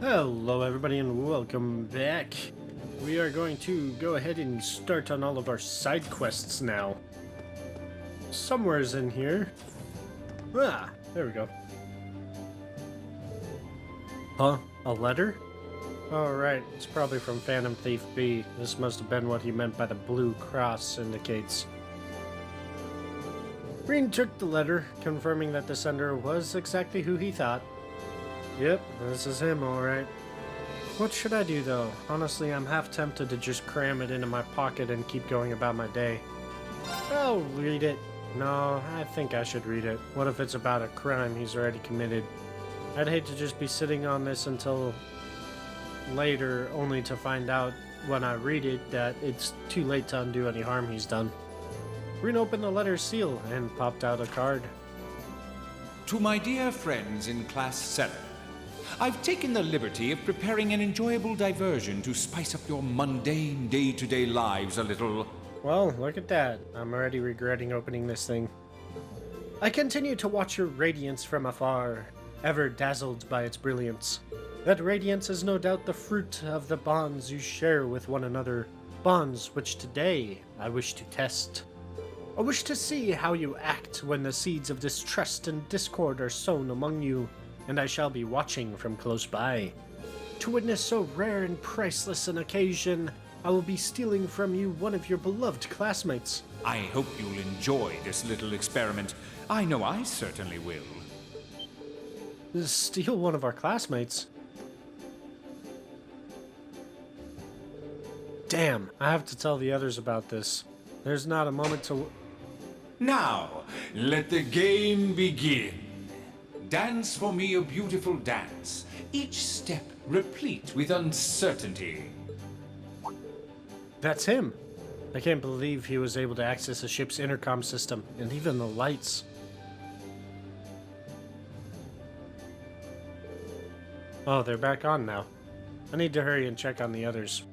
Hello everybody and welcome back. We are going to go ahead and start on all of our side quests now. Somewhere's in here. Ah, there we go. Huh? A letter? Oh right, it's probably from Phantom Thief B. This must have been what he meant by the blue cross indicates. Green took the letter, confirming that the sender was exactly who he thought. Yep, this is him, alright. What should I do, though? Honestly, I'm half tempted to just cram it into my pocket and keep going about my day. I'll read it. No, I think I should read it. What if it's about a crime he's already committed? I'd hate to just be sitting on this until later, only to find out when I read it that it's too late to undo any harm he's done. Green opened the letter's seal and popped out a card. To my dear friends in Class 7, I've taken the liberty of preparing an enjoyable diversion to spice up your mundane day-to-day lives a little. Well, look at that. I'm already regretting opening this thing. I continue to watch your radiance from afar, ever dazzled by its brilliance. That radiance is no doubt the fruit of the bonds you share with one another, bonds which today I wish to test. I wish to see how you act when the seeds of distrust and discord are sown among you, and I shall be watching from close by. To witness so rare and priceless an occasion, I will be stealing from you one of your beloved classmates. I hope you'll enjoy this little experiment. I know I certainly will. Steal one of our classmates? Damn, I have to tell the others about this. There's not a moment to... Now, let the game begin. Dance for me a beautiful dance, each step replete with uncertainty. That's him! I can't believe he was able to access a ship's intercom system, and even the lights. Oh, they're back on now. I need to hurry and check on the others.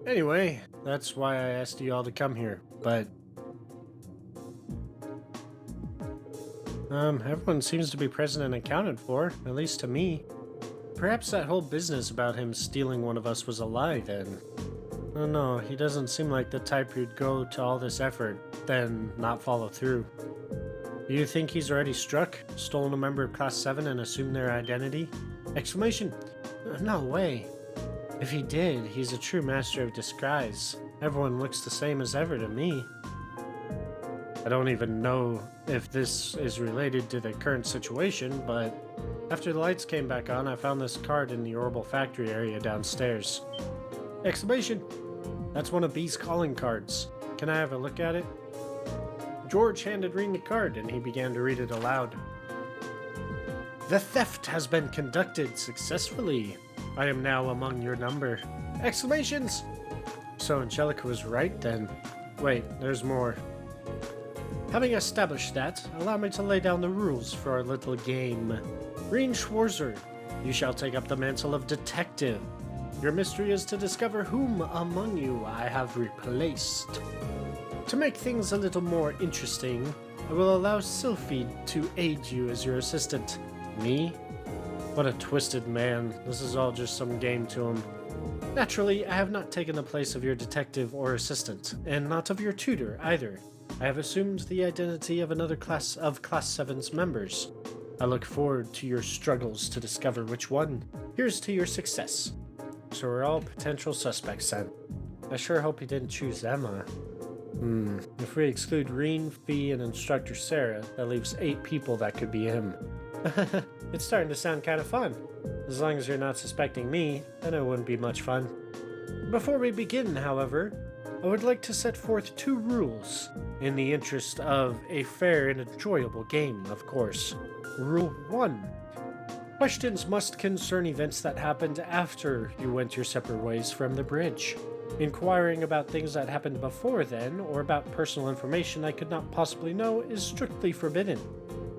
Anyway, that's why I asked you all to come here, but... everyone seems to be present and accounted for, at least to me. Perhaps that whole business about him stealing one of us was a lie, then. Oh no, he doesn't seem like the type who'd go to all this effort, then not follow through. Do you think he's already struck, stolen a member of Class 7 and assumed their identity? Exclamation! No way. If he did, he's a true master of disguise. Everyone looks the same as ever to me. I don't even know if this is related to the current situation, but after the lights came back on, I found this card in the Orbital Factory area downstairs. Exclamation! That's one of B's calling cards. Can I have a look at it? George handed Rean the card, and he began to read it aloud. The theft has been conducted successfully. I am now among your number. Exclamations! So Angelica was right then. Wait, there's more. Having established that, allow me to lay down the rules for our little game. Rean Schwarzer, you shall take up the mantle of detective. Your mystery is to discover whom among you I have replaced. To make things a little more interesting, I will allow Sylphie to aid you as your assistant. Me? What a twisted man. This is all just some game to him. Naturally, I have not taken the place of your detective or assistant, and not of your tutor either. I have assumed the identity of another class of Class 7's members. I look forward to your struggles to discover which one. Here's to your success. So we're all potential suspects then. I sure hope he didn't choose Emma. If we exclude Rean, Fee, and Instructor Sarah, that leaves 8 people that could be him. It's starting to sound kind of fun. As long as you're not suspecting me, then it wouldn't be much fun. Before we begin, however, I would like to set forth 2 rules, in the interest of a fair and enjoyable game, of course. Rule 1. Questions must concern events that happened after you went your separate ways from the bridge. Inquiring about things that happened before then, or about personal information I could not possibly know, is strictly forbidden.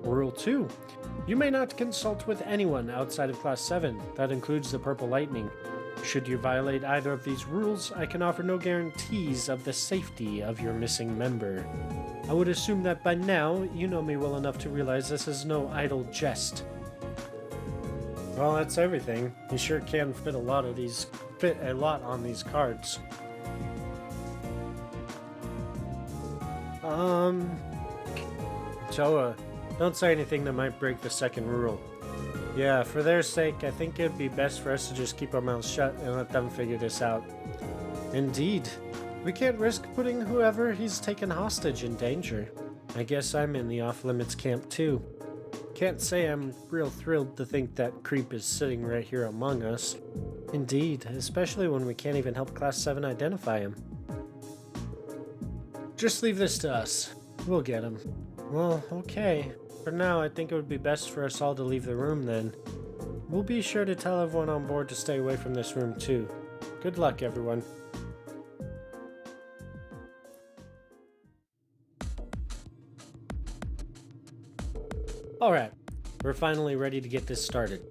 Rule 2. You may not consult with anyone outside of Class 7, that includes the Purple Lightning. Should you violate either of these rules, I can offer no guarantees of the safety of your missing member. I would assume that by now, you know me well enough to realize this is no idle jest. Well, that's everything. You sure can fit a lot on these cards. Choa, don't say anything that might break the second rule. Yeah, for their sake, I think it'd be best for us to just keep our mouths shut and let them figure this out. Indeed. We can't risk putting whoever he's taken hostage in danger. I guess I'm in the off-limits camp too. Can't say I'm real thrilled to think that creep is sitting right here among us. Indeed, especially when we can't even help Class 7 identify him. Just leave this to us. We'll get him. Well, okay. For now, I think it would be best for us all to leave the room then. We'll be sure to tell everyone on board to stay away from this room too. Good luck, everyone. Alright, we're finally ready to get this started.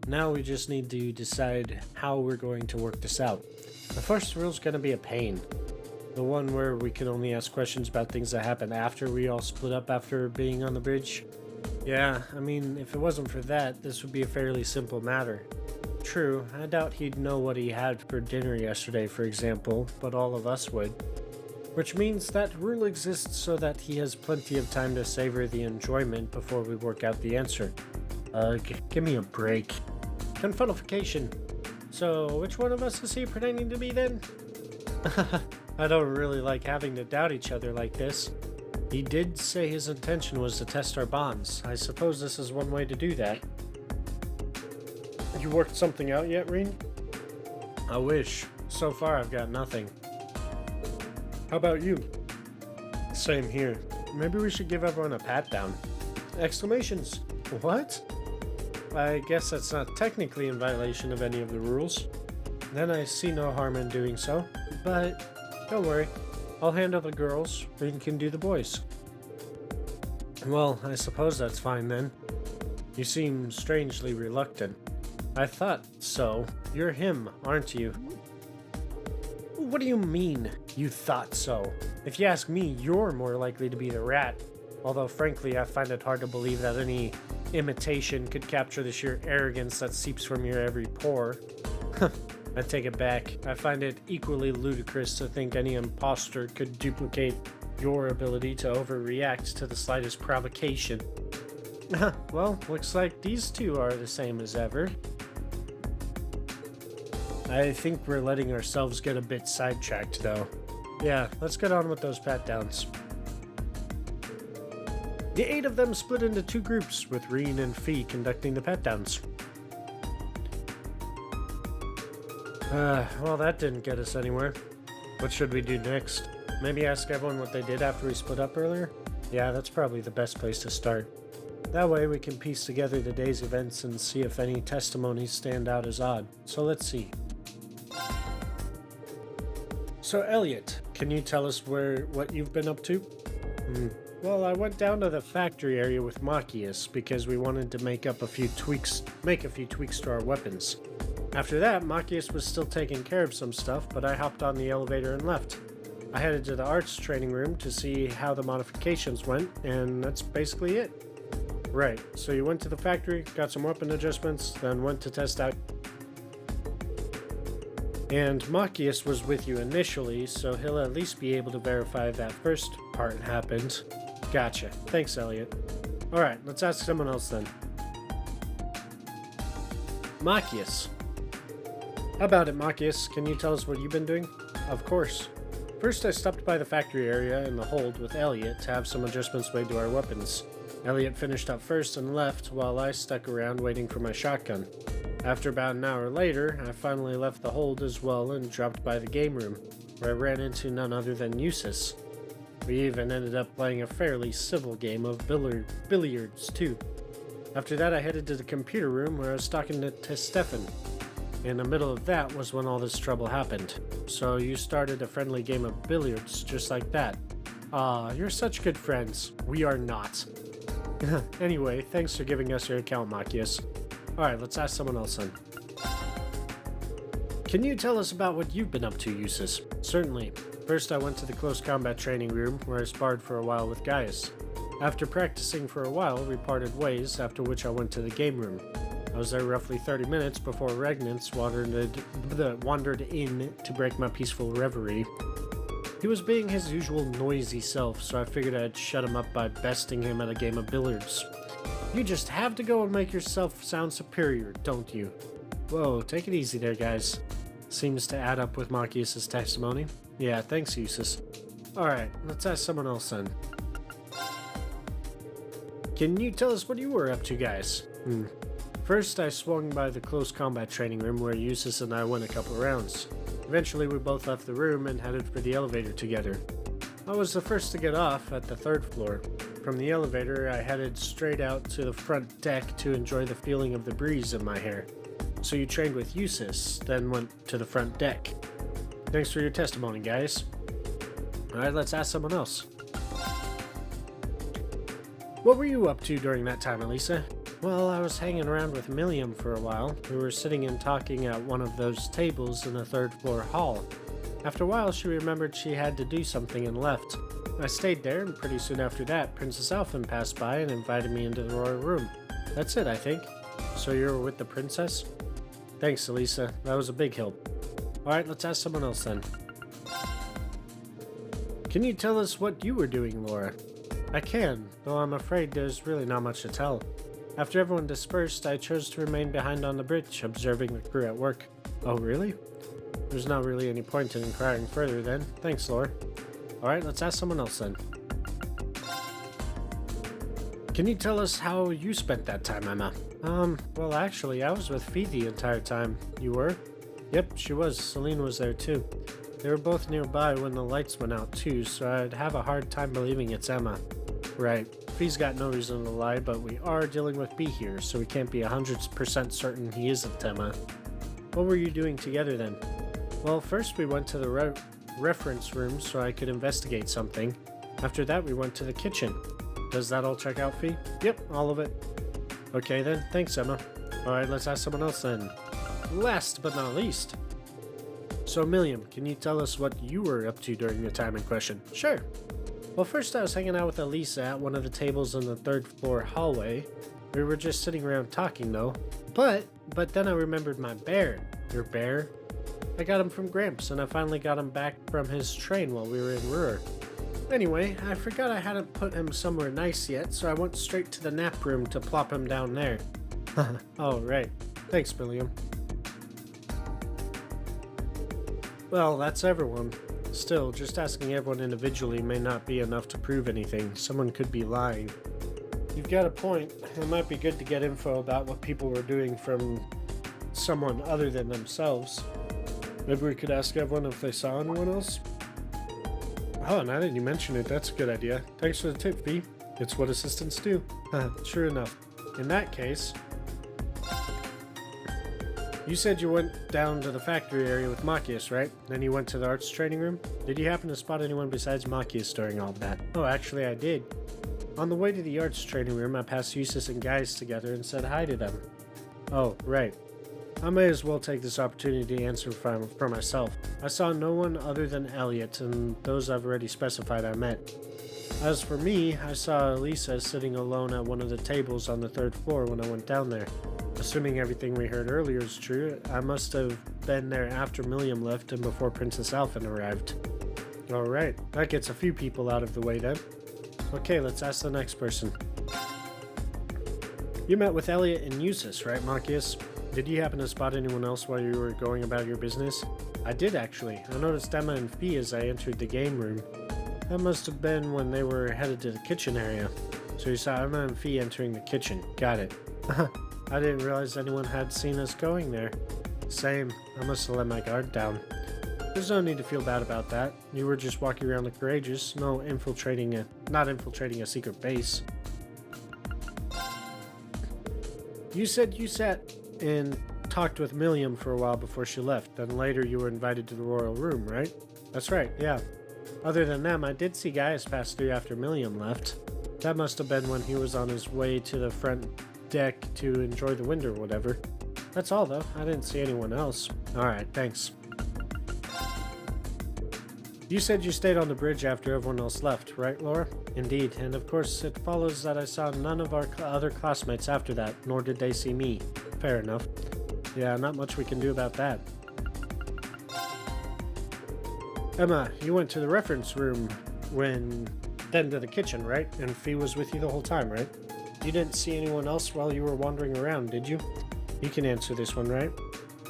Now we just need to decide how we're going to work this out. The first rule's gonna be a pain. The one where we can only ask questions about things that happened after we all split up after being on the bridge. Yeah, I mean, if it wasn't for that, this would be a fairly simple matter. True, I doubt he'd know what he had for dinner yesterday, for example, but all of us would. Which means that rule exists so that he has plenty of time to savor the enjoyment before we work out the answer. Give me a break. Confundification. So, which one of us is he pretending to be then? I don't really like having to doubt each other like this. He did say his intention was to test our bonds. I suppose this is one way to do that. You worked something out yet, Reen? I wish. So far, I've got nothing. How about you? Same here. Maybe we should give everyone a pat down. Exclamations. What? I guess that's not technically in violation of any of the rules. Then I see no harm in doing so. But don't worry. I'll handle the girls. Reen can do the boys. Well, I suppose that's fine then. You seem strangely reluctant. I thought so. You're him, aren't you? What do you mean, you thought so? If you ask me, you're more likely to be the rat. Although, frankly, I find it hard to believe that any imitation could capture the sheer arrogance that seeps from your every pore. I take it back. I find it equally ludicrous to think any imposter could duplicate your ability to overreact to the slightest provocation. Well, looks like these two are the same as ever. I think we're letting ourselves get a bit sidetracked, though. Yeah, let's get on with those pat-downs. The 8 of them split into 2 groups, with Reen and Fee conducting the pat-downs. Well, that didn't get us anywhere. What should we do next? Maybe ask everyone what they did after we split up earlier? Yeah, that's probably the best place to start. That way we can piece together the day's events and see if any testimonies stand out as odd. So let's see. So Elliot, can you tell us what you've been up to? Well, I went down to the factory area with Machias because we wanted to make a few tweaks to our weapons. After that, Machias was still taking care of some stuff, but I hopped on the elevator and left. I headed to the arts training room to see how the modifications went, and that's basically it. Right, so you went to the factory, got some weapon adjustments, then went to test out. And Machias was with you initially, so he'll at least be able to verify that first part happened. Gotcha. Thanks, Elliot. Alright, let's ask someone else then. Machias. How about it, Machias? Can you tell us what you've been doing? Of course. First, I stopped by the factory area in the hold with Elliot to have some adjustments made to our weapons. Elliot finished up first and left, while I stuck around waiting for my shotgun. After about an hour later, I finally left the hold as well and dropped by the game room, where I ran into none other than Eustace. We even ended up playing a fairly civil game of billiards too. After that, I headed to the computer room where I was talking to Stefan. In the middle of that was when all this trouble happened. So you started a friendly game of billiards just like that. Aw, you're such good friends. We are not. Anyway, thanks for giving us your account, Machias. Alright, let's ask someone else then. Can you tell us about what you've been up to, Eustace? Certainly. First, I went to the close combat training room, where I sparred for a while with Gaius. After practicing for a while, we parted ways, after which I went to the game room. I was there roughly 30 minutes before Regnitz wandered in to break my peaceful reverie. He was being his usual noisy self, so I figured I'd shut him up by besting him at a game of billiards. You just have to go and make yourself sound superior, don't you? Whoa, take it easy there, guys. Seems to add up with Marcus's testimony. Yeah, thanks, Eustace. Alright, let's ask someone else then. Can you tell us what you were up to, guys? First, I swung by the close combat training room where Eustace and I went a couple of rounds. Eventually, we both left the room and headed for the elevator together. I was the first to get off at the 3rd floor. From the elevator, I headed straight out to the front deck to enjoy the feeling of the breeze in my hair. So you trained with Eustace, then went to the front deck. Thanks for your testimony, guys. Alright, let's ask someone else. What were you up to during that time, Elisa? Well, I was hanging around with Milliam for a while. We were sitting and talking at one of those tables in the 3rd floor hall. After a while, she remembered she had to do something and left. I stayed there, and pretty soon after that, Princess Alphen passed by and invited me into the royal room. That's it, I think. So you were with the princess? Thanks, Elisa. That was a big help. Alright, let's ask someone else then. Can you tell us what you were doing, Laura? I can, though I'm afraid there's really not much to tell. After everyone dispersed, I chose to remain behind on the bridge, observing the crew at work. Oh, really? There's not really any point in inquiring further then. Thanks, Laura. Alright, let's ask someone else then. Can you tell us how you spent that time, Emma? Well, actually, I was with Fee the entire time. You were? Yep, she was. Celine was there too. They were both nearby when the lights went out too, so I'd have a hard time believing it's Emma. Right. Fee's got no reason to lie, but we are dealing with B here, so we can't be 100% certain he isn't Emma. What were you doing together then? Well, first we went to the reference room so I could investigate something. After that, we went to the kitchen. Does that all check out, Fee? Yep, all of it. Okay then, thanks, Emma. Alright, let's ask someone else then. Last but not least. So, Milliam, can you tell us what you were up to during the time in question? Sure. Well, first I was hanging out with Elisa at one of the tables in the 3rd floor hallway. We were just sitting around talking, though. But then I remembered my bear. Your bear? I got him from Gramps, and I finally got him back from his train while we were in Ruhr. Anyway, I forgot I hadn't put him somewhere nice yet, so I went straight to the nap room to plop him down there. Oh, right. Thanks, William. Well, that's everyone. Still, just asking everyone individually may not be enough to prove anything. Someone could be lying. You've got a point. It might be good to get info about what people were doing from someone other than themselves. Maybe we could ask everyone if they saw anyone else? Oh, now that you mention it, that's a good idea. Thanks for the tip, V. It's what assistants do. Sure enough. In that case... You said you went down to the factory area with Machias, right? Then you went to the arts training room? Did you happen to spot anyone besides Machias during all that? Oh, actually I did. On the way to the arts training room, I passed Eustace and Gaius together and said hi to them. Oh, right. I may as well take this opportunity to answer for myself. I saw no one other than Elliot, and those I've already specified I met. As for me, I saw Elisa sitting alone at one of the tables on the 3rd floor when I went down there. Assuming everything we heard earlier is true, I must have been there after Milliam left and before Princess Alphen arrived. Alright, that gets a few people out of the way then. Okay, let's ask the next person. You met with Elliot and Eustace, right, Machias? Did you happen to spot anyone else while you were going about your business? I did, actually. I noticed Emma and Fee as I entered the game room. That must have been when they were headed to the kitchen area. So you saw Emma and Fee entering the kitchen. Got it. I didn't realize anyone had seen us going there. Same. I must have let my guard down. There's no need to feel bad about that. You were just walking around the courageous, not infiltrating a secret base. You said you sat and talked with Milliam for a while before she left, then later you were invited to the royal room, right? That's right, yeah. Other than them, I did see Gaius pass through after Milliam left. That must have been when he was on his way to the front deck to enjoy the wind or whatever. That's all, though. I didn't see anyone else. Alright, thanks. You said you stayed on the bridge after everyone else left, right, Laura? Indeed, and of course it follows that I saw none of our other classmates after that, nor did they see me. Fair enough. Yeah, not much we can do about that. Emma, you went to the reference room then to the kitchen, right? And Fee was with you the whole time, right? You didn't see anyone else while you were wandering around, did you? You can answer this one, right?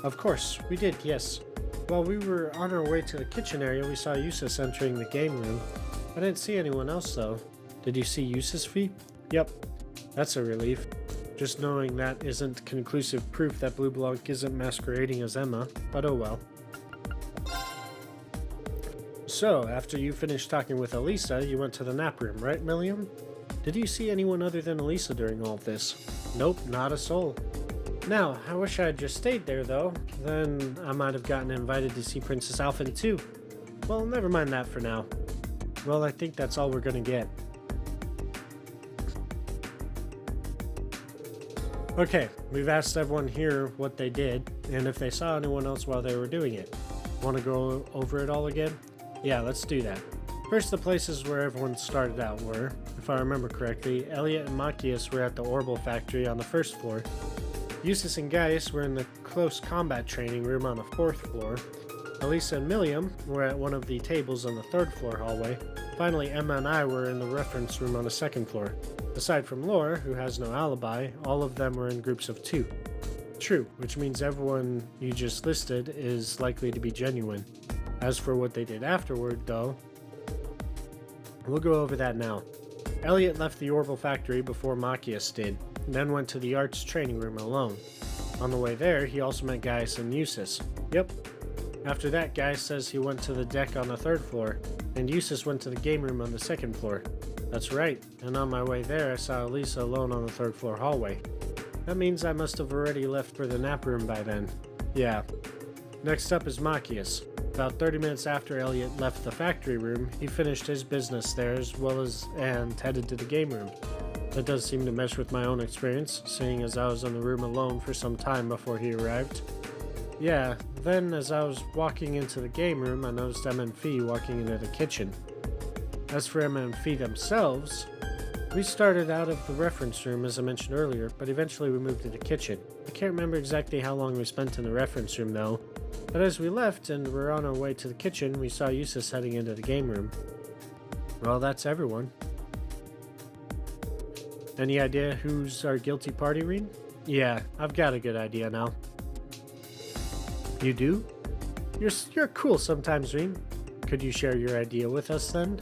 Of course, we did, yes. While we were on our way to the kitchen area, we saw Eustace entering the game room. I didn't see anyone else, though. Did you see Eustace, Fee? Yep. That's a relief. Just knowing that isn't conclusive proof that Blue Blanc isn't masquerading as Emma, but oh well. So, after you finished talking with Elisa, you went to the nap room, right, Milliam? Did you see anyone other than Elisa during all of this? Nope, not a soul. Now, I wish I had just stayed there, though. Then I might have gotten invited to see Princess Alphen, too. Well, never mind that for now. Well, I think that's all we're gonna get. Okay, we've asked everyone here what they did, and if they saw anyone else while they were doing it. Want to go over it all again? Yeah, let's do that. First, the places where everyone started out were, if I remember correctly, Elliot and Machias were at the Orbital Factory on the first floor. Eustace and Gaius were in the close combat training room on the fourth floor. Elisa and Milliam were at one of the tables on the third floor hallway. Finally, Emma and I were in the reference room on the second floor. Aside from Laura, who has no alibi, all of them were in groups of 2. True, which means everyone you just listed is likely to be genuine. As for what they did afterward, though, we'll go over that now. Elliot left the Orbital Factory before Machias did, and then went to the arts training room alone. On the way there, he also met Gaius and Eustace. Yep. After that, Gaius says he went to the deck on the third floor, and Eustace went to the game room on the second floor. That's right, and on my way there, I saw Elisa alone on the third floor hallway. That means I must have already left for the nap room by then. Yeah. Next up is Machias. About 30 minutes after Elliot left the factory room, he finished his business there and headed to the game room. That does seem to mesh with my own experience, seeing as I was in the room alone for some time before he arrived. Yeah, then as I was walking into the game room, I noticed Emma and Fee walking into the kitchen. As for Emma and Fee themselves, we started out of the reference room as I mentioned earlier, but eventually we moved to the kitchen. I can't remember exactly how long we spent in the reference room though, but as we left and were on our way to the kitchen, we saw Eustace heading into the game room. Well, that's everyone. Any idea who's our guilty party, Reen? Yeah, I've got a good idea now. You do? You're cool sometimes, Reen. Could you share your idea with us then?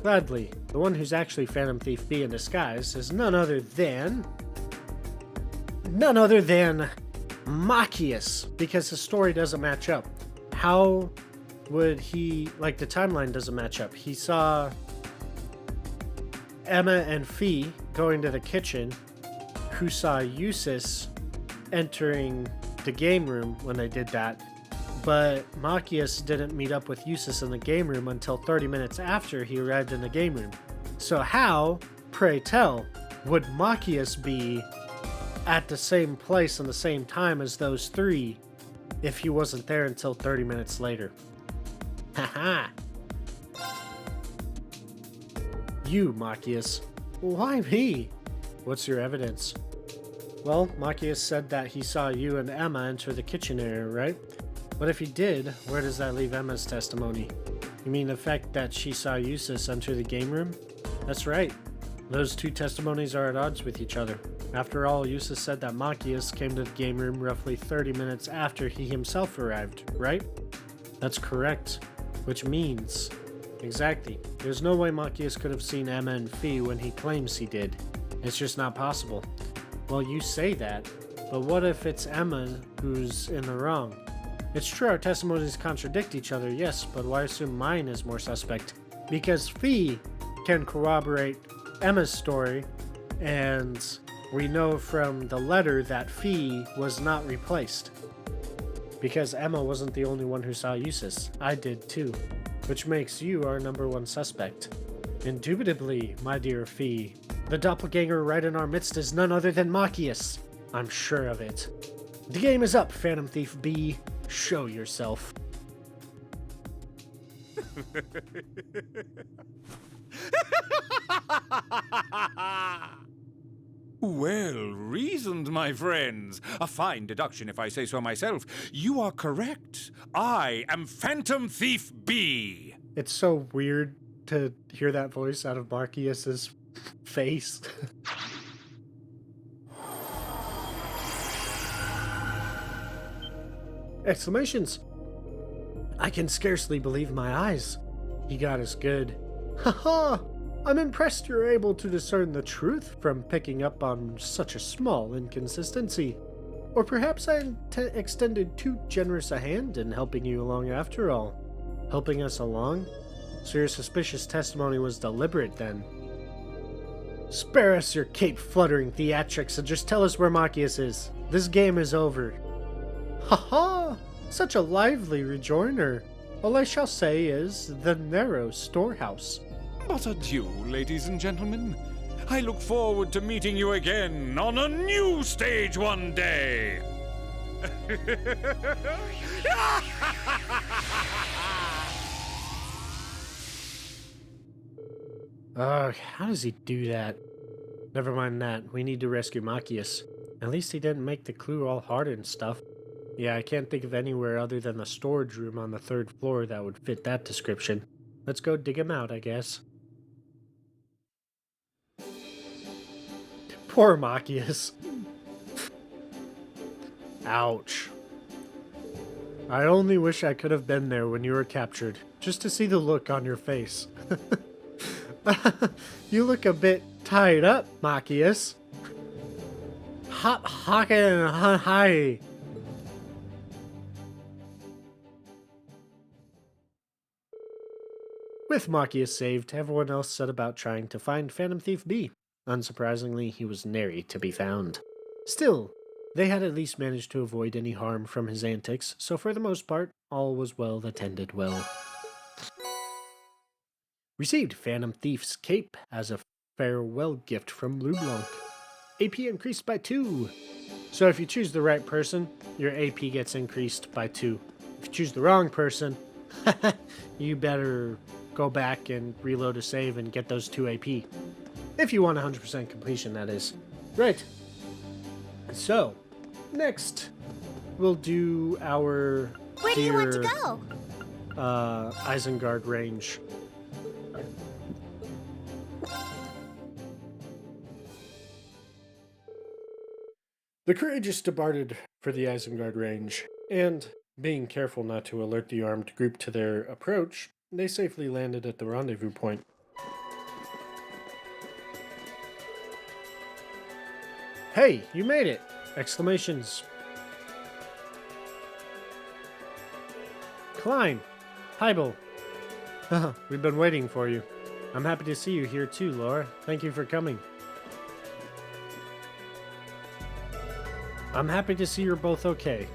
Gladly. The one who's actually Phantom Thief B in disguise is none other than Machias, because his story doesn't match up. How would he, like, the timeline doesn't match up. He saw Emma and Fee going to the kitchen, who saw Eustace entering the game room when they did that, but Machias didn't meet up with Eustace in the game room until 30 minutes after he arrived in the game room. So how, pray tell, would Machias be at the same place and the same time as those three if he wasn't there until 30 minutes later? Haha. You, Machias. Why me? What's your evidence? Well, Machias said that he saw you and Emma enter the kitchen area, right? But if he did, where does that leave Emma's testimony? You mean the fact that she saw Eustace enter the game room? That's right. Those two testimonies are at odds with each other. After all, Eustace said that Machias came to the game room roughly 30 minutes after he himself arrived, right? That's correct. Which means... Exactly. There's no way Machias could have seen Emma and Fee when he claims he did. It's just not possible. Well, you say that, but what if it's Emma who's in the wrong? It's true our testimonies contradict each other, yes, but why assume mine is more suspect? Because Fee can corroborate Emma's story, and we know from the letter that Fee was not replaced. Because Emma wasn't the only one who saw Eustace. I did too. Which makes you our number one suspect. Indubitably, my dear Fee. The doppelganger right in our midst is none other than Machias. I'm sure of it. The game is up, Phantom Thief B. Show yourself. Well reasoned, my friends. A fine deduction, if I say so myself. You are correct. I am Phantom Thief B. It's so weird to hear that voice out of Marcius's face. Exclamations! I can scarcely believe my eyes. He got us good. Haha! I'm impressed you're able to discern the truth from picking up on such a small inconsistency. Or perhaps I extended too generous a hand in helping you along after all. Helping us along? So your suspicious testimony was deliberate then. Spare us your cape-fluttering theatrics and just tell us where Marcius is. This game is over. Ha-ha! Such a lively rejoinder. All I shall say is the narrow storehouse. But adieu, ladies and gentlemen. I look forward to meeting you again on a new stage one day. How does he do that? Never mind that. We need to rescue Marcius. At least he didn't make the clue all hard and stuff. Yeah, I can't think of anywhere other than the storage room on the 3rd floor that would fit that description. Let's go dig him out, I guess. Poor Marcius. Ouch. I only wish I could have been there when you were captured, just to see the look on your face. You look a bit tied up, Marcius. Hot hockin' hi. With Marcius saved, everyone else set about trying to find Phantom Thief B. Unsurprisingly, he was nary to be found. Still, they had at least managed to avoid any harm from his antics, so for the most part, all was well that ended well. Received Phantom Thief's cape as a farewell gift from Blue Blanc. AP increased by 2. So if you choose the right person, your AP gets increased by 2. If you choose the wrong person, you better go back and reload a save and get those 2 AP. If you want 100% completion, that is. Right. So, next, we'll do our Where do you want to go? Isengard range. The courageous departed for the Isengard range, and, being careful not to alert the armed group to their approach, they safely landed at the rendezvous point. Hey, you made it! Exclamations. Klein! Heibel! We've been waiting for you. I'm happy to see you here too, Laura. Thank you for coming. I'm happy to see you're both okay.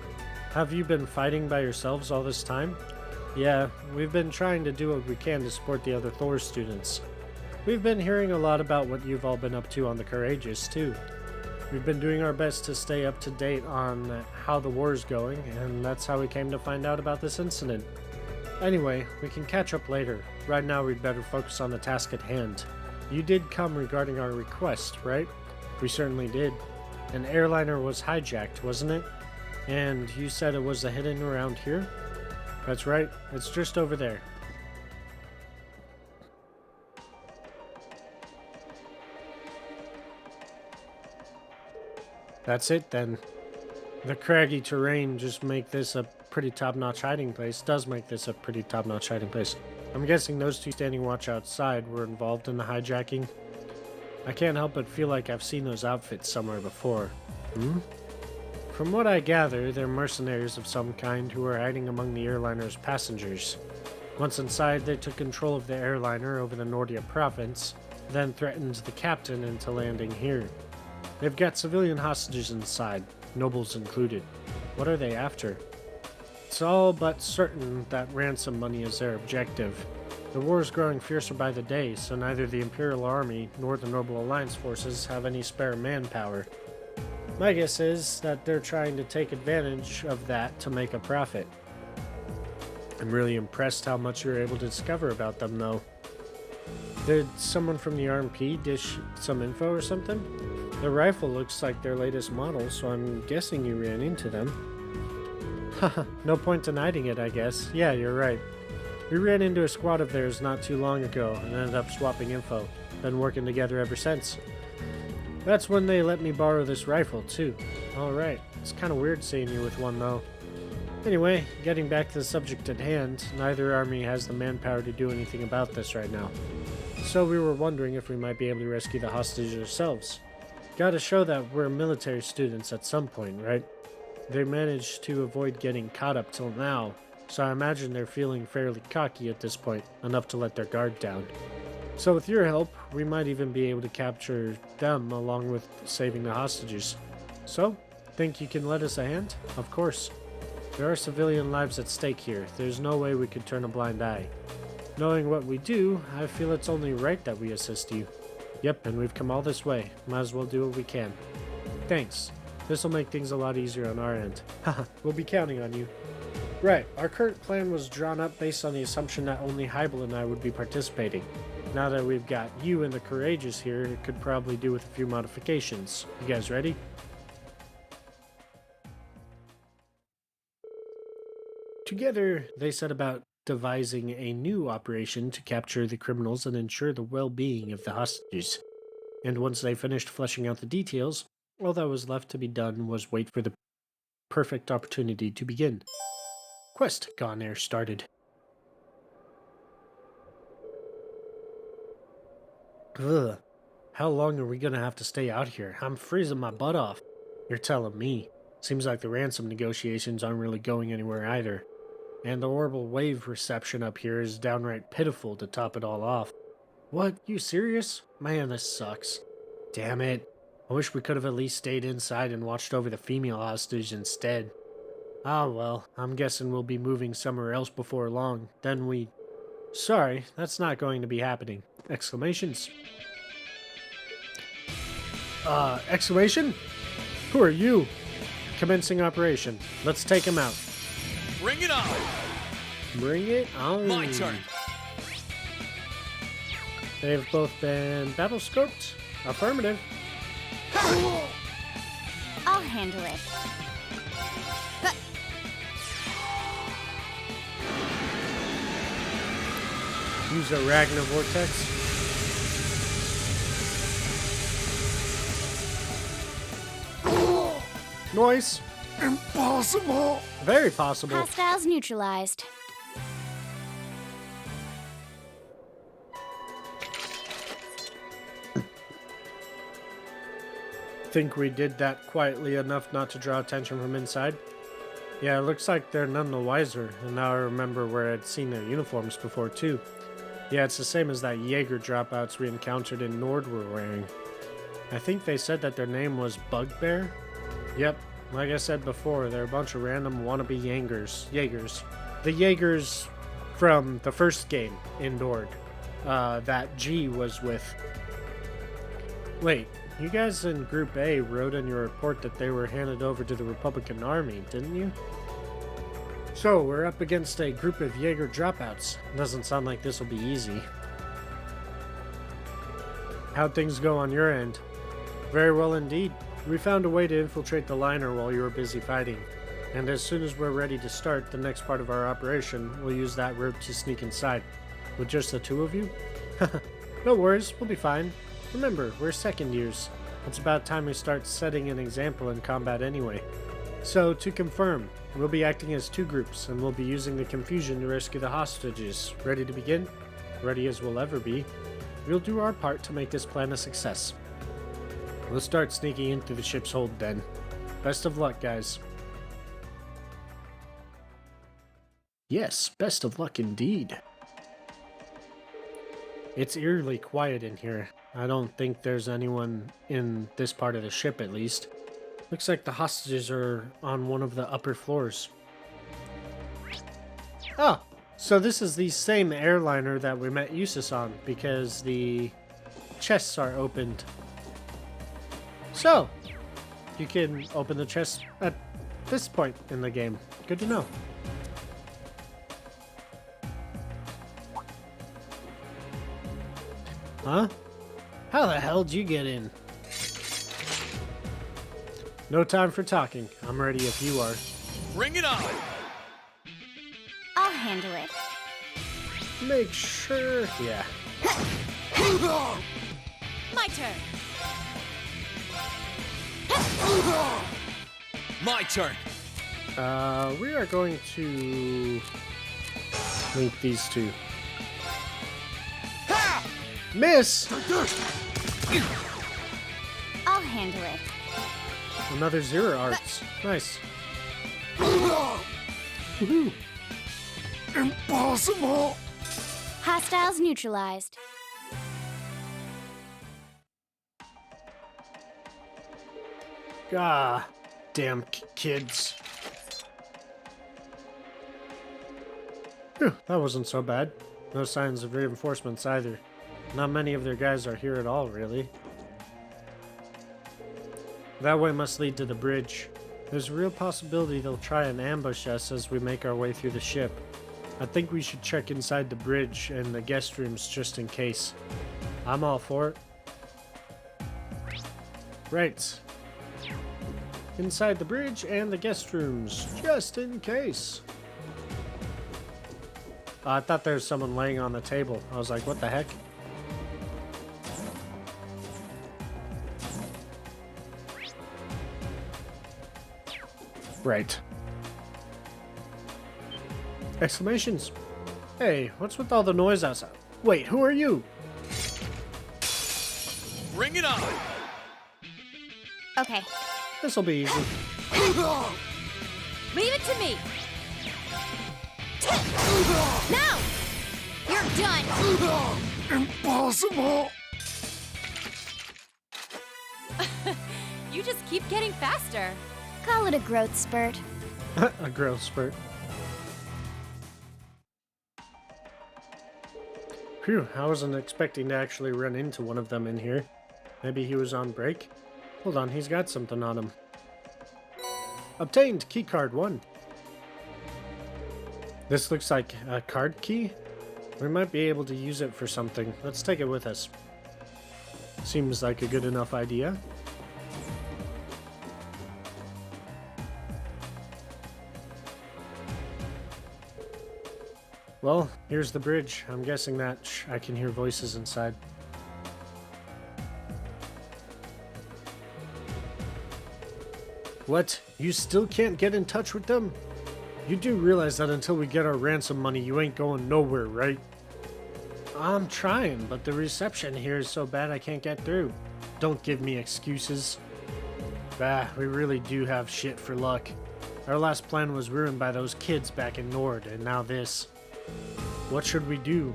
Have you been fighting by yourselves all this time? Yeah, we've been trying to do what we can to support the other Thor students. We've been hearing a lot about what you've all been up to on the Courageous, too. We've been doing our best to stay up to date on how the war's going, and that's how we came to find out about this incident. Anyway, we can catch up later. Right now we'd better focus on the task at hand. You did come regarding our request, right? We certainly did. An airliner was hijacked, wasn't it? And you said it was hidden around here? That's right, it's just over there. That's it then. The craggy terrain just make this a pretty top-notch hiding place. Does make this a pretty top-notch hiding place. I'm guessing those two standing watch outside were involved in the hijacking. I can't help but feel like I've seen those outfits somewhere before. From what I gather, they're mercenaries of some kind who are hiding among the airliner's passengers. Once inside, they took control of the airliner over the Nordia province, then threatened the captain into landing here. They've got civilian hostages inside, nobles included. What are they after? It's all but certain that ransom money is their objective. The war is growing fiercer by the day, so neither the Imperial Army nor the Noble Alliance forces have any spare manpower. My guess is that they're trying to take advantage of that to make a profit. I'm really impressed how much you're able to discover about them, though. Did someone from the RMP dish some info or something? The rifle looks like their latest model, so I'm guessing you ran into them. Haha, no point denying it, I guess. Yeah, you're right. We ran into a squad of theirs not too long ago and ended up swapping info. Been working together ever since. That's when they let me borrow this rifle, too. Alright, it's kind of weird seeing you with one, though. Anyway, getting back to the subject at hand, neither army has the manpower to do anything about this right now. So we were wondering if we might be able to rescue the hostages ourselves. Gotta show that we're military students at some point, right? They managed to avoid getting caught up till now, so I imagine they're feeling fairly cocky at this point, enough to let their guard down. So with your help, we might even be able to capture them along with saving the hostages. So, think you can lend us a hand? Of course. There are civilian lives at stake here. There's no way we could turn a blind eye. Knowing what we do, I feel it's only right that we assist you. Yep, and we've come all this way. Might as well do what we can. Thanks. This'll make things a lot easier on our end. Haha, we'll be counting on you. Right, our current plan was drawn up based on the assumption that only Hybel and I would be participating. Now that we've got you and the Courageous here, it could probably do with a few modifications. You guys ready? Together, they set about devising a new operation to capture the criminals and ensure the well-being of the hostages. And once they finished fleshing out the details, all that was left to be done was wait for the perfect opportunity to begin. Quest Gone Air started. Ugh. How long are we gonna have to stay out here? I'm freezing my butt off. You're telling me. Seems like the ransom negotiations aren't really going anywhere either. And the orbital wave reception up here is downright pitiful to top it all off. What? You serious? Man, this sucks. Damn it. I wish we could have at least stayed inside and watched over the female hostage instead. Ah well, I'm guessing we'll be moving somewhere else before long. Then we... Sorry, that's not going to be happening. Exclamations. Exclamation? Who are you? Commencing operation. Let's take him out. Bring it on! Bring it on. My turn. They've both been battle scoped. Affirmative. I'll handle it. Use a Ragnar Vortex. Noise. Impossible! Very possible. Hostiles neutralized. Think we did that quietly enough not to draw attention from inside? Yeah, it looks like they're none the wiser, and now I remember where I'd seen their uniforms before too. Yeah, it's the same as that Jaeger dropouts we encountered in Nord were wearing. I think they said that their name was Bugbear? Yep, like I said before, they're a bunch of random wannabe Jaegers. The Jaegers from the first game in Nord, that G was with. Wait, you guys in Group A wrote in your report that they were handed over to the Republican Army, didn't you? So, we're up against a group of Jaeger dropouts. Doesn't sound like this will be easy. How'd things go on your end? Very well indeed. We found a way to infiltrate the liner while you were busy fighting. And as soon as we're ready to start the next part of our operation, we'll use that route to sneak inside. With just the two of you? No worries, we'll be fine. Remember, we're second years. It's about time we start setting an example in combat anyway. So, to confirm, we'll be acting as two groups, and we'll be using the confusion to rescue the hostages. Ready to begin? Ready as we'll ever be. We'll do our part to make this plan a success. We'll start sneaking in through the ship's hold then. Best of luck, guys. Yes, best of luck indeed. It's eerily quiet in here. I don't think there's anyone in this part of the ship, at least. Looks like the hostages are on one of the upper floors. Oh, so this is the same airliner that we met Eustace on, because the chests are opened. So, you can open the chest at this point in the game. Good to know. Huh? How the hell did you get in? No time for talking. I'm ready if you are. Bring it on! I'll handle it. Make sure... Yeah. My turn. My turn! We are going to... link these two. Miss! I'll handle it. Another Zero Arts. Nice. Woohoo! Impossible! Hostiles neutralized. Ah, damn kids. Phew, that wasn't so bad. No signs of reinforcements either. Not many of their guys are here at all, really. That way must lead to the bridge. There's a real possibility they'll try and ambush us as we make our way through the ship. I think we should check inside the bridge and the guest rooms just in case. I'm all for it. Right. Inside the bridge and the guest rooms, just in case. I thought there was someone laying on the table. I was like, what the heck? Right. Exclamations. Hey, what's with all the noise outside? Wait, who are you? Bring it on! Okay. This'll be easy. Leave it to me. Now! You're done. Impossible! You just keep getting faster. Call it a growth spurt. A growth spurt. Phew, I wasn't expecting to actually run into one of them in here. Maybe he was on break? Hold on, he's got something on him. Obtained keycard 1. This looks like a card key. We might be able to use it for something. Let's take it with us. Seems like a good enough idea. Well, here's the bridge. I'm guessing that I can hear voices inside. What? You still can't get in touch with them? You do realize that until we get our ransom money, you ain't going nowhere, right? I'm trying, but the reception here is so bad I can't get through. Don't give me excuses. Bah, we really do have shit for luck. Our last plan was ruined by those kids back in Nord, and now this. What should we do?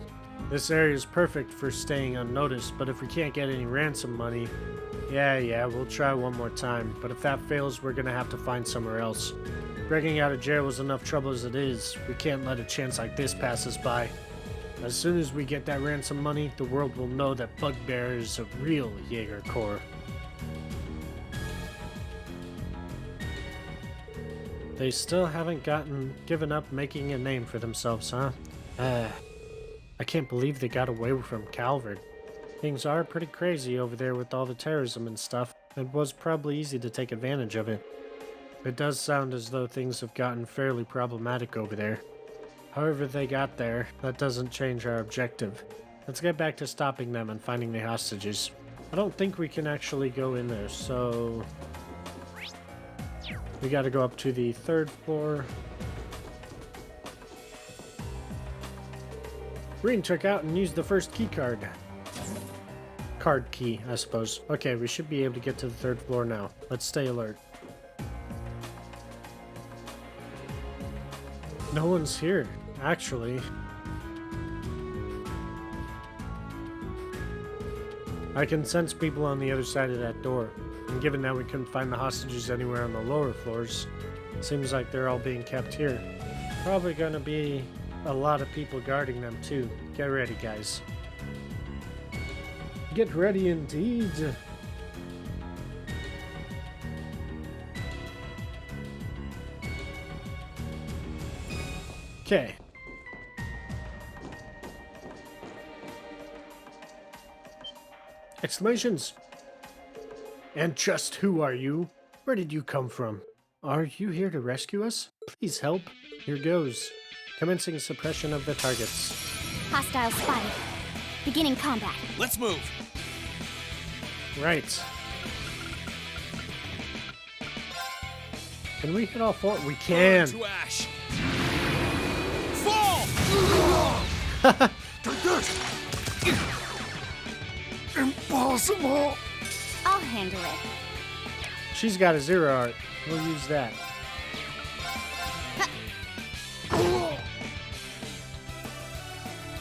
This area is perfect for staying unnoticed, but if we can't get any ransom money, yeah, we'll try one more time. But if that fails, we're gonna have to find somewhere else. Breaking out of jail was enough trouble as it is. We can't let a chance like this pass us by. As soon as we get that ransom money, the world will know that Bugbear is a real Jaeger Corps. They still haven't given up making a name for themselves, huh? I can't believe they got away from Calvert. Things are pretty crazy over there with all the terrorism and stuff. It was probably easy to take advantage of it. It does sound as though things have gotten fairly problematic over there. However they got there, that doesn't change our objective. Let's get back to stopping them and finding the hostages. I don't think we can actually go in there, so... we gotta go up to the 3rd floor. Green took out and used the first key card. Card key, I suppose. Okay, we should be able to get to the 3rd floor now. Let's stay alert. No one's here, actually. I can sense people on the other side of that door. And given that we couldn't find the hostages anywhere on the lower floors, seems like they're all being kept here. Probably gonna be a lot of people guarding them too. Get ready, guys. Get ready indeed. Okay. Exclamations! And just who are you? Where did you come from? Are you here to rescue us? Please help. Here goes. Commencing suppression of the targets. Hostile spotted. Beginning combat. Let's move. Right. Can we hit all four? We can. To ash. Fall! Take this! Impossible! I'll handle it. She's got a zero art. We'll use that.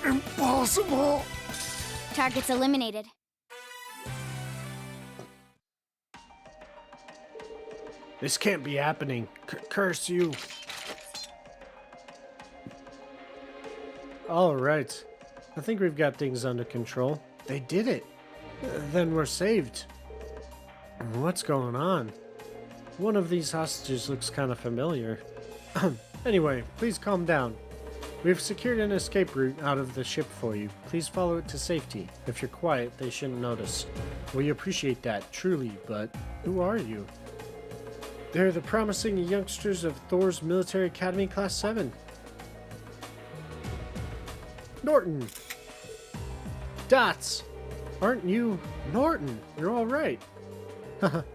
Impossible! Targets eliminated. This can't be happening. Curse you. All right. I think we've got things under control. They did it. Then we're saved. What's going on? One of these hostages looks kind of familiar. Anyway, please calm down. We've secured an escape route out of the ship for you. Please follow it to safety. If you're quiet, they shouldn't notice. We appreciate that, truly, but who are you? They're the promising youngsters of Thor's Military Academy Class 7. Norton! Dots! Aren't you Norton? You're all right.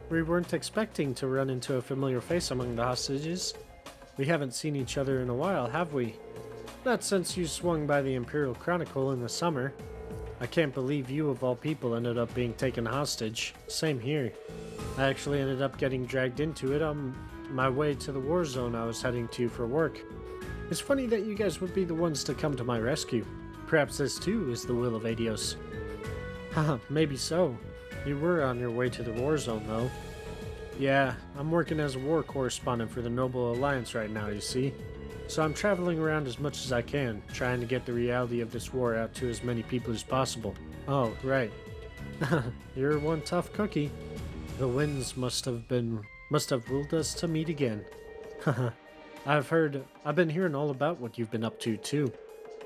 We weren't expecting to run into a familiar face among the hostages. We haven't seen each other in a while, have we? Not since you swung by the Imperial Chronicle in the summer. I can't believe you, of all people, ended up being taken hostage. Same here. I actually ended up getting dragged into it on my way to the war zone I was heading to for work. It's funny that you guys would be the ones to come to my rescue. Perhaps this too is the will of Adios. Haha, maybe so. You were on your way to the war zone, though. Yeah, I'm working as a war correspondent for the Noble Alliance right now, you see. So I'm traveling around as much as I can, trying to get the reality of this war out to as many people as possible. Oh, right. You're one tough cookie. The winds must have willed us to meet again. I've been hearing all about what you've been up to, too.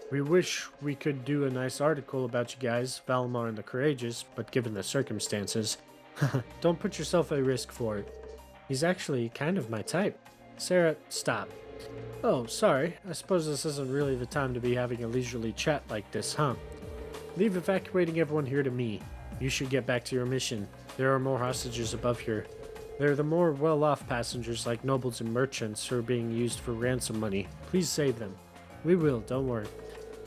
We wish we could do a nice article about you guys, Valimar and the Courageous, but given the circumstances, don't put yourself at risk for it. He's actually kind of my type. Sarah, stop. Oh, sorry. I suppose this isn't really the time to be having a leisurely chat like this, huh? Leave evacuating everyone here to me. You should get back to your mission. There are more hostages above here. They're the more well-off passengers like nobles and merchants who are being used for ransom money. Please save them. We will, don't worry.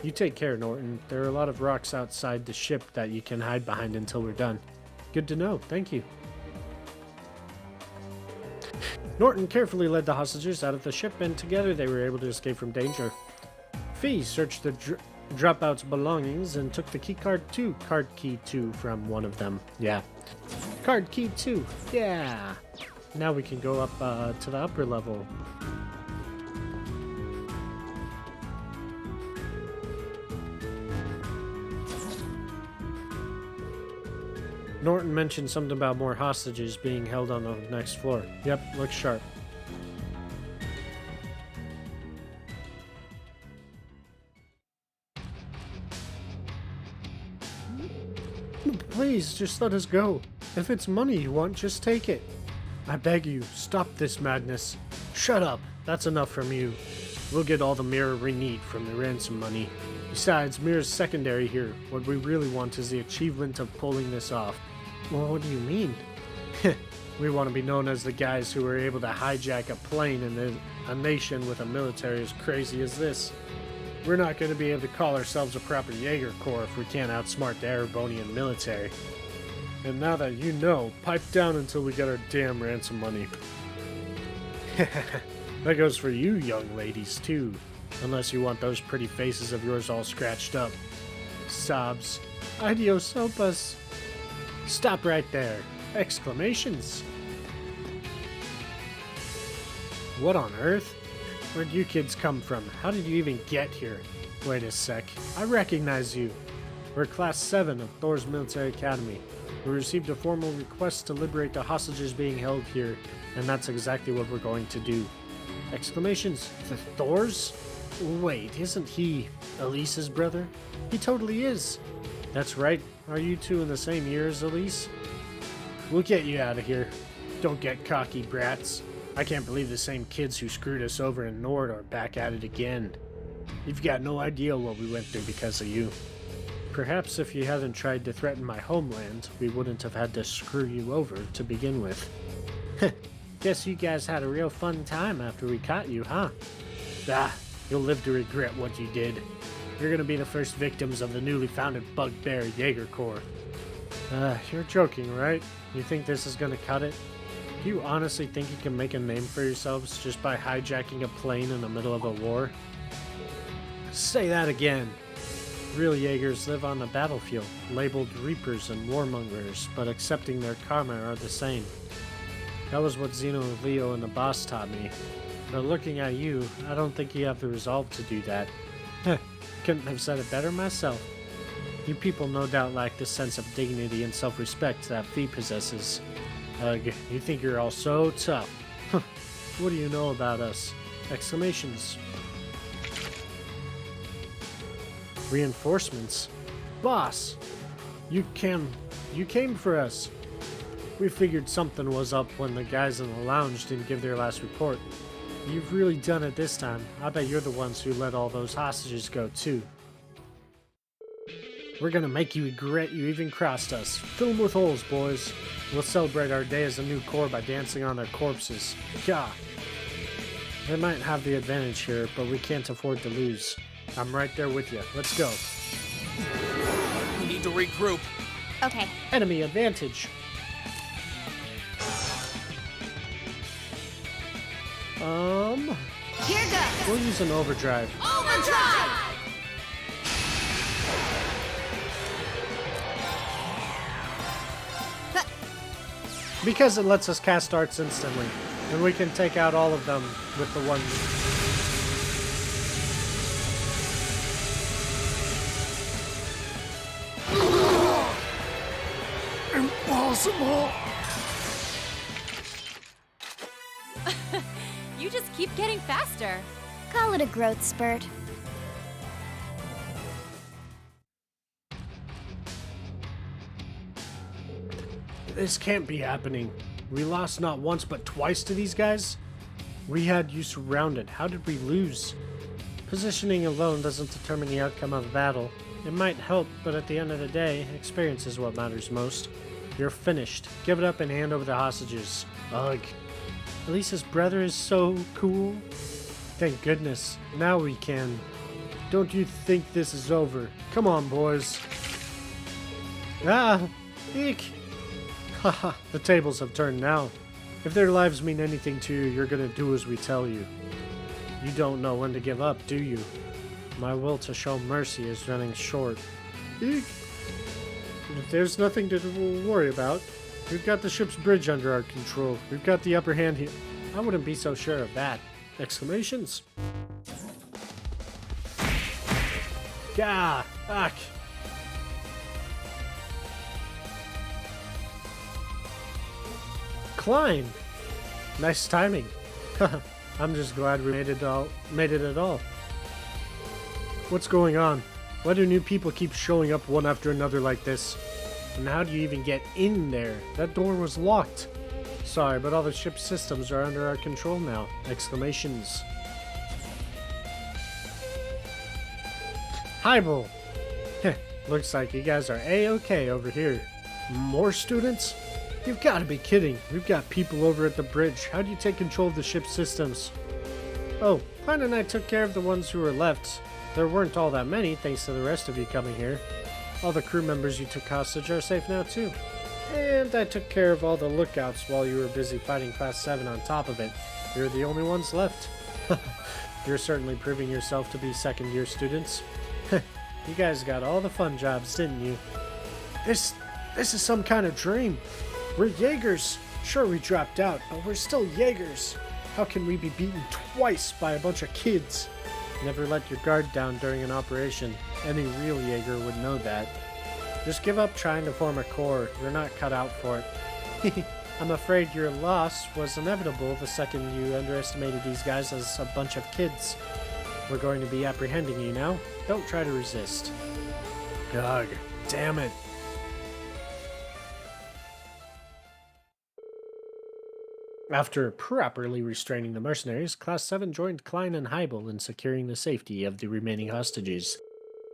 You take care, Norton. There are a lot of rocks outside the ship that you can hide behind until we're done. Good to know. Thank you. Norton carefully led the hostages out of the ship, and together they were able to escape from danger. Fee searched the dropout's belongings and took the card key 2 from one of them. Yeah. Card key 2. Yeah. Now we can go up to the upper level. Norton mentioned something about more hostages being held on the next floor. Yep, looks sharp. Please, just let us go. If it's money you want, just take it. I beg you, stop this madness. Shut up. That's enough from you. We'll get all the mirror we need from the ransom money. Besides, mirror's secondary here. What we really want is the achievement of pulling this off. Well, what do you mean? We want to be known as the guys who were able to hijack a plane in a nation with a military as crazy as this. We're not going to be able to call ourselves a proper Jaeger Corps if we can't outsmart the Erebonian military. And now that you know, pipe down until we get our damn ransom money. That goes for you young ladies too, unless you want those pretty faces of yours all scratched up. Sobs. Adios, sopas. Stop right there. Exclamations. What on earth? Where'd you kids come from? How did you even get here? Wait a sec. I recognize you. We're Class 7 of Thor's Military Academy. We received a formal request to liberate the hostages being held here, and that's exactly what we're going to do. Exclamations. The Thors? Wait, isn't he Elise's brother? He totally is. That's right. Are you two in the same year as Elise? We'll get you out of here. Don't get cocky, brats. I can't believe the same kids who screwed us over in Nord are back at it again. You've got no idea what we went through because of you. Perhaps if you hadn't tried to threaten my homeland, we wouldn't have had to screw you over to begin with. Guess you guys had a real fun time after we caught you, huh? Ah, you'll live to regret what you did. You're gonna be the first victims of the newly founded Bugbear Jaeger Corps. You're joking, right? You think this is gonna cut it? Do you honestly think you can make a name for yourselves just by hijacking a plane in the middle of a war? Say that again. Real Jaegers live on the battlefield, labeled Reapers and Warmongers, but accepting their karma are the same. That was what Zeno, Leo, and the boss taught me. But looking at you, I don't think you have the resolve to do that. Couldn't have said it better myself. You people no doubt lack the sense of dignity and self-respect that Fee possesses. Ugh, you think you're all so tough. What do you know about us? Exclamations. Reinforcements? Boss! You came for us. We figured something was up when the guys in the lounge didn't give their last report. You've really done it this time. I bet you're the ones who let all those hostages go too. We're gonna make you regret you even crossed us. Fill them with holes, boys. We'll celebrate our day as a new corps by dancing on their corpses. Gah! They might have the advantage here, but we can't afford to lose. I'm right there with you. Let's go. We need to regroup. Okay. Enemy advantage. Here goes. We'll use an overdrive. Overdrive! Because it lets us cast arts instantly, and we can take out all of them with the one. Impossible! You just keep getting faster. Call it a growth spurt. This can't be happening. We lost not once but twice to these guys? We had you surrounded. How did we lose? Positioning alone doesn't determine the outcome of a battle. It might help, but at the end of the day, experience is what matters most. You're finished. Give it up and hand over the hostages. Ugh. Elise's brother is so cool. Thank goodness. Now we can. Don't you think this is over? Come on, boys. Ah! Eek! Haha, the tables have turned now. If their lives mean anything to you, you're gonna do as we tell you. You don't know when to give up, do you? My will to show mercy is running short. Eek! If there's nothing to worry about, we've got the ship's bridge under our control. We've got the upper hand here. I wouldn't be so sure of that. Exclamations. Gah! Ach! Climb! Nice timing. I'm just glad we made it at all. What's going on? Why do new people keep showing up one after another like this? And how do you even get in there? That door was locked. Sorry, but all the ship's systems are under our control now. Exclamations. Highball! Heh, looks like you guys are A-okay over here. More students? You've got to be kidding. We've got people over at the bridge. How do you take control of the ship's systems? Oh, Klein and I took care of the ones who were left. There weren't all that many, thanks to the rest of you coming here. All the crew members you took hostage are safe now, too. And I took care of all the lookouts while you were busy fighting Class 7 on top of it. You're the only ones left. You're certainly proving yourself to be second-year students. You guys got all the fun jobs, didn't you? This is some kind of dream. We're Jaegers. Sure, we dropped out, but we're still Jaegers. How can we be beaten twice by a bunch of kids? Never let your guard down during an operation. Any real Jaeger would know that. Just give up trying to form a corps. You're not cut out for it. I'm afraid your loss was inevitable the second you underestimated these guys as a bunch of kids. We're going to be apprehending you now. Don't try to resist. Ugh, damn it. After properly restraining the mercenaries, Class 7 joined Klein and Heibel in securing the safety of the remaining hostages.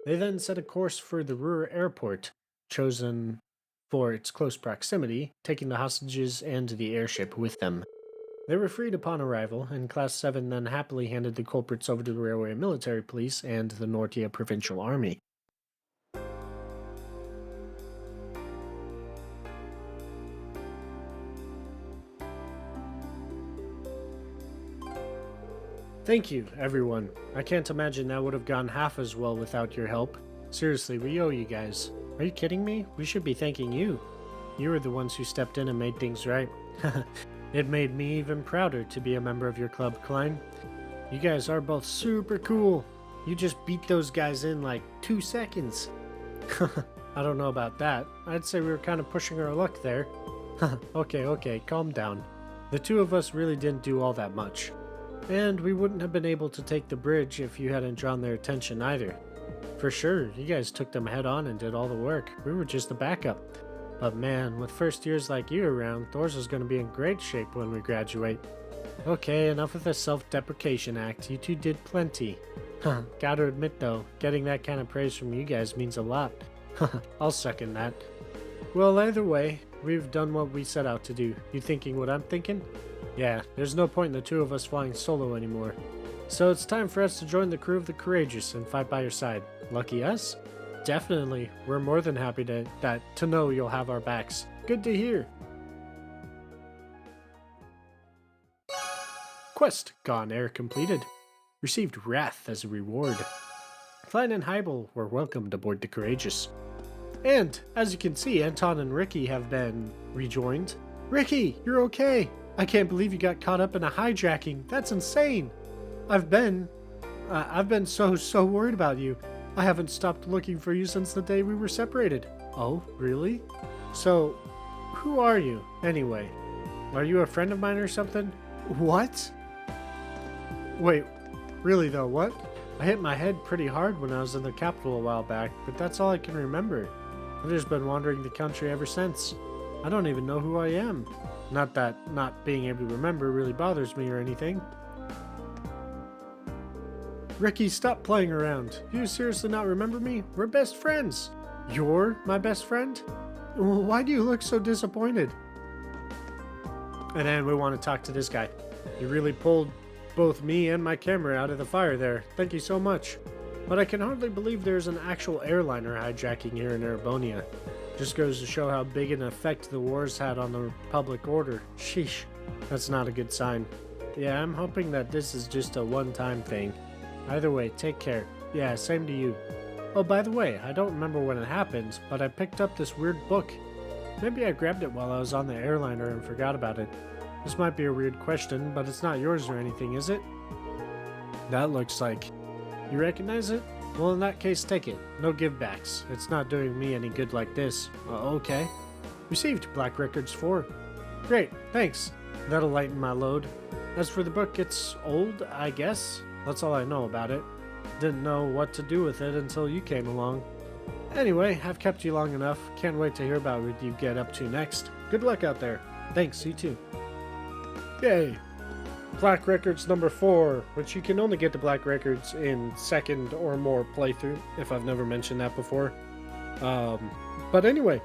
They then set a course for the Ruhr airport, chosen for its close proximity, taking the hostages and the airship with them. They were freed upon arrival, and Class 7 then happily handed the culprits over to the Railway Military Police and the Nortia Provincial Army. Thank you, everyone. I can't imagine that would have gone half as well without your help. Seriously, we owe you guys. Are you kidding me? We should be thanking you. You were the ones who stepped in and made things right. It made me even prouder to be a member of your club, Klein. You guys are both super cool. You just beat those guys in like 2 seconds. I don't know about that. I'd say we were kind of pushing our luck there. Okay, calm down. The two of us really didn't do all that much. And we wouldn't have been able to take the bridge if you hadn't drawn their attention either. For sure, you guys took them head on and did all the work. We were just the backup. But man, with first years like you around, Thors is going to be in great shape when we graduate. Okay, enough of the self-deprecation act. You two did plenty. Gotta admit though, getting that kind of praise from you guys means a lot. I'll second that. Well, either way, we've done what we set out to do. You thinking what I'm thinking? Yeah, there's no point in the two of us flying solo anymore. So it's time for us to join the crew of the Courageous and fight by your side. Lucky us? Definitely. We're more than happy to know you'll have our backs. Good to hear. Quest Gone Air completed. Received Wrath as a reward. Klein and Heibel were welcomed aboard the Courageous. And, as you can see, Anton and Ricky have been rejoined. Ricky, you're okay! I can't believe you got caught up in a hijacking. That's insane. I've been so worried about you. I haven't stopped looking for you since the day we were separated. Oh, really? So, who are you, anyway? Are you a friend of mine or something? What? Wait, really though, what? I hit my head pretty hard when I was in the capital a while back, but that's all I can remember. I've just been wandering the country ever since. I don't even know who I am. Not that not being able to remember really bothers me or anything. Ricky, stop playing around. You seriously not remember me? We're best friends. You're my best friend? Why do you look so disappointed? And then we want to talk to this guy. You really pulled both me and my camera out of the fire there. Thank you so much. But I can hardly believe there's an actual airliner hijacking here in Erebonia. Just goes to show how big an effect the wars had on the public order. Sheesh, that's not a good sign. Yeah, I'm hoping that this is just a one-time thing. Either way, take care. Yeah, same to you. Oh, by the way, I don't remember when it happened, but I picked up this weird book. Maybe I grabbed it while I was on the airliner and forgot about it. This might be a weird question, but it's not yours or anything, is it? That looks like... You recognize it? Well, in that case, take it. No givebacks. It's not doing me any good like this. Okay. Received Black Records 4. Great, thanks. That'll lighten my load. As for the book, it's old, I guess. That's all I know about it. Didn't know what to do with it until you came along. Anyway, I've kept you long enough. Can't wait to hear about what you get up to next. Good luck out there. Thanks, you too. Yay! Black Records number 4, which you can only get to Black Records in second or more playthrough, if I've never mentioned that before. But anyway,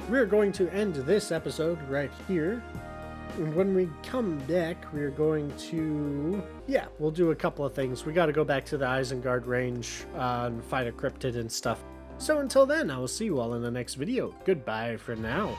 we're going to end this episode right here. And when we come back, we're going to... Yeah, we'll do a couple of things. We gotta go back to the Isengard range and fight a cryptid and stuff. So until then, I will see you all in the next video. Goodbye for now.